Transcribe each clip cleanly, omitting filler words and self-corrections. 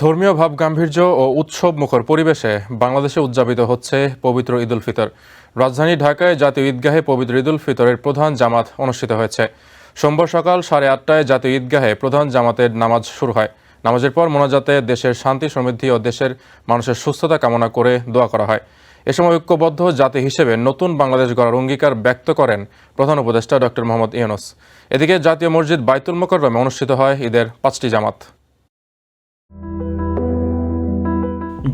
ধর্মীয় ভাবগাম্ভীর্য ও উৎসবমুখর পরিবেশে বাংলাদেশে উদযাপিত হচ্ছে পবিত্র ঈদ উল ফিতর। রাজধানী ঢাকায় জাতীয় ঈদগাহে পবিত্র ঈদ উল ফিতরের প্রধান জামাত অনুষ্ঠিত হয়েছে। সোমবার সকাল 8:30টায় জাতীয় ঈদগাহে প্রধান জামাতের নামাজ শুরু হয়। নামাজের পর মোনাজাতে দেশের শান্তি সমৃদ্ধি ও দেশের মানুষের সুস্থতা কামনা করে দোয়া করা হয়। এ সময় ঐক্যবদ্ধ জাতি হিসেবে নতুন বাংলাদেশ গড়ার অঙ্গীকার ব্যক্ত করেন প্রধান উপদেষ্টা ডক্টর মোহাম্মদ ইউনূস। এদিকে জাতীয় মসজিদ বাইতুল মোকাররমে অনুষ্ঠিত হয় ঈদের 5টি জামাত।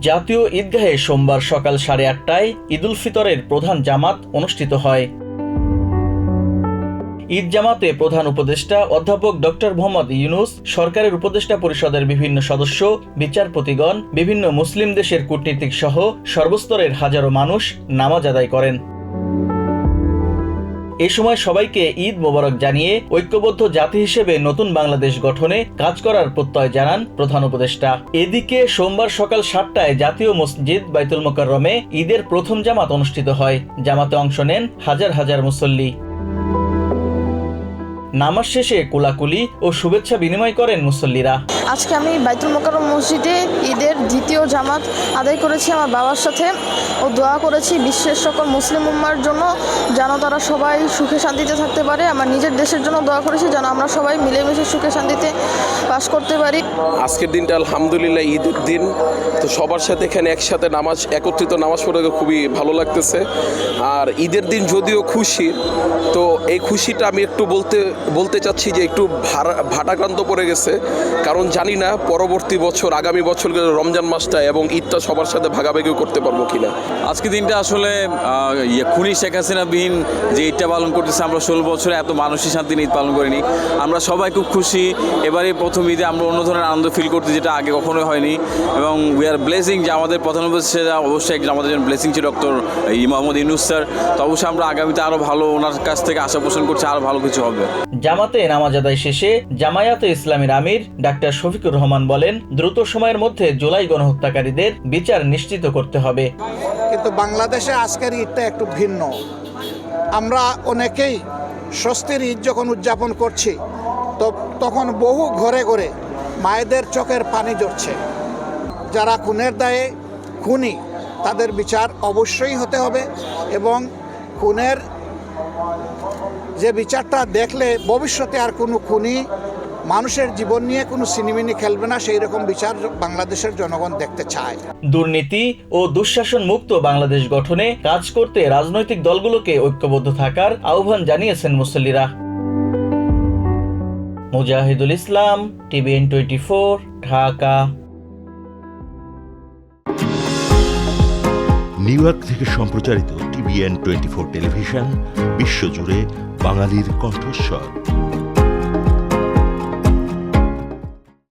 জাতীয় ঈদগাহে সোমবার সকাল 8:30টায় ঈদ উল ফিতরের প্রধান জামাত অনুষ্ঠিত হয়। ঈদ জামাতে প্রধান উপদেষ্টা অধ্যাপক ডক্টর মোহাম্মদ ইউনূস, সরকারের উপদেষ্টা পরিষদের বিভিন্ন সদস্য, বিচারপতিগণ, বিভিন্ন মুসলিম দেশের কূটনীতিক সহ সর্বস্তরের হাজারো মানুষ নামাজ আদায় করেন। এ সময় সবাইকে ঈদ মোবারক জানিয়ে ঐক্যবদ্ধ জাতি হিসেবে নতুন বাংলাদেশ গঠনে কাজ করার প্রত্যয় জানান প্রধান উপদেষ্টা। এদিকে সোমবার সকাল 7টায় জাতীয় মসজিদ বাইতুল মোকাররমে ঈদের প্রথম জামাত অনুষ্ঠিত হয়। জামাতে অংশ নেন হাজার হাজার মুসল্লি। নামাজ শেষে কোলাকুলি ও শুভেচ্ছা বিনিময় করেন মুসল্লিরা। আজকে আমি বাইতুল মোকাররম মসজিদে ঈদের দ্বিতীয় জামাত আদায় করেছি আমার বাবার সাথে ও দোয়া করেছি বিশ্বের সকল মুসলিম উম্মার জন্য যেন তারা সবাই সুখে শান্তিতে থাকতে পারে। আমার নিজের দেশের জন্য দোয়া করেছি যেন আমরা সবাই মিলেমিশে সুখে শান্তিতে বাস করতে পারি। আজকের দিনটা আলহামদুলিল্লাহ ঈদের দিন, তো সবার সাথে এখানে একসাথে একত্রিত নামাজ পড়ে খুবই ভালো লাগতেছে। আর ঈদের দিন যদিও খুশি, তো এই খুশিটা আমি একটু বলতে চাচ্ছি যে একটু ভাটাক্রান্ত পড়ে গেছে, কারণ জানি না পরবর্তী বছর আগামী বছর রমজান মাসটা এবং ঈদটা সবার সাথে ভাগাভাগি করতে পারবো কিনা। আজকে দিনটা আসলে খুনি শেখ হাসিনাবিহীন যে ঈদটা পালন করতেছে, আমরা 16 বছরে এত মানসিক শান্তি ঈদ পালন করিনি। আমরা সবাই খুব খুশি। এবারে প্রথম ঈদে আমরা অন্য ধরনের আনন্দ ফিল করতে, যেটা আগে কখনোই হয়নি। এবং উই আর ব্লেসিং যে আমাদের প্রধান উপদেষ্টা অবশ্যই আমাদের জন্য ব্লেসিং ছিল ডক্টর মোহাম্মদ ইউনূস স্যার। তো অবশ্যই আমরা আগামীতে আরও ভালো, ওনার কাছ থেকে আশা পোষণ করছি আরও ভালো কিছু হবে। জামাতে নামাজ আদায় শেষে জামায়াতে ইসলামীর আমির ডাক্তার শফিকুর রহমান বলেন, দ্রুত সময়ের মধ্যে জুলাই গণহত্যাকারীদের বিচার নিশ্চিত করতে হবে। কিন্তু বাংলাদেশে আজকের ঈদটা একটু ভিন্ন। আমরা অনেকেই স্বস্তির ঈদ যখন উদযাপন করছি, তখন বহু ঘরে ঘরে মায়েদের চোখের পানি ঝরছে। যারা খুনের দায়ে খুনি, তাদের বিচার অবশ্যই হতে হবে এবং খুনের যে বিচারটা দেখলে ভবিষ্যতে আর কোনো খুনি মানুষের জীবন নিয়ে কোনো সিনেমিনি খেলবে না, সেই রকম বিচার বাংলাদেশের জনগণ দেখতে চায়। দুর্নীতি ও দুঃশাসন মুক্ত বাংলাদেশ গঠনে কাজ করতে রাজনৈতিক দলগুলোকে ঐক্যবদ্ধ থাকার আহ্বান জানিয়েছেন মুসল্লিরা। Mujahidul Islam, TVN 24, Dhaka. New York থেকে সম্প্রচারিত TVN 24 টেলিভিশন বিশ্বজুড়ে বাঙালির কণ্ঠস্বর।